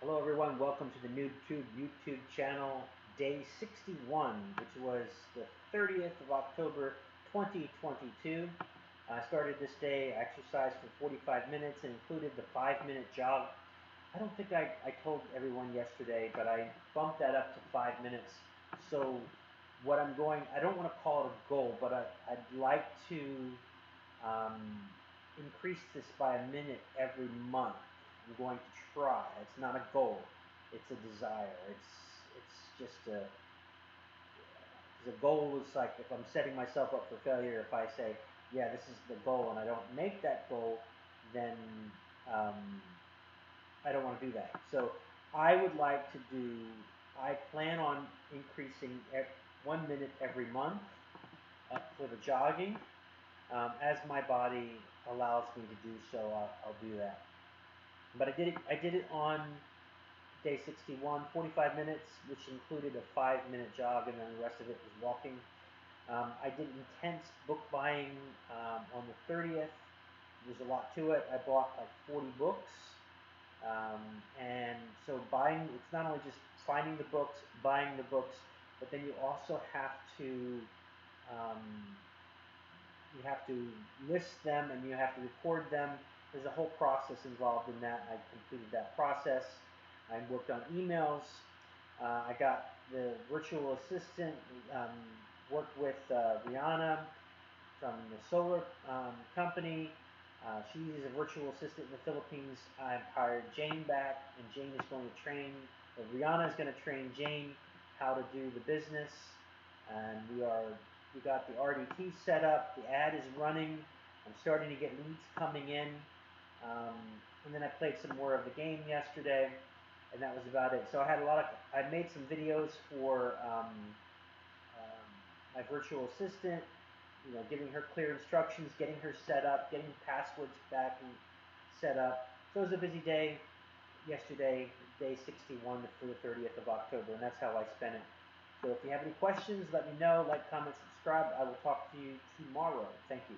Hello everyone, welcome to the NoobTube YouTube channel, day 61, which was the 30th of October 2022. I started this day, exercised for 45 minutes and included the 5-minute jog. I don't think I told everyone yesterday, but I bumped that up to 5 minutes. So what I don't want to call it a goal, but I'd like to increase this by a minute every month. I'm going to try. It's not a goal. It's a desire. It's just a. The goal is like if I'm setting myself up for failure. If I say, yeah, this is the goal, and I don't make that goal, then um, I don't want to do that. So I would like to do. I plan on increasing 1 minute every month for the jogging. As my body allows me to do so, I'll do that. But I did it on day 61, 45 minutes, which included a 5-minute jog, and then the rest of it was walking. I did intense book buying on the 30th. There's a lot to it. I bought like 40 books. And so buying, it's not only just finding the books, buying the books, but then you also have to um, list them and you have to record them. There's a whole process involved in that. I completed that process. I worked on emails. I got the virtual assistant, worked with Rihanna from the solar company. She's a virtual assistant in the Philippines. I've hired Jane back, and Jane is going to train, or Rihanna is going to train Jane how to do the business. And we got the RDT set up. The ad is running. I'm starting to get leads coming in. Um, and then I played some more of the game yesterday, and that was about it. So I made some videos for my virtual assistant, giving her clear instructions, getting her set up, getting passwords back and set up. So it was a busy day yesterday, day 61 for the 30th of October, and that's how I spent it. So if you have any questions, let me know. Like, comment, subscribe. I will talk to you tomorrow. Thank you.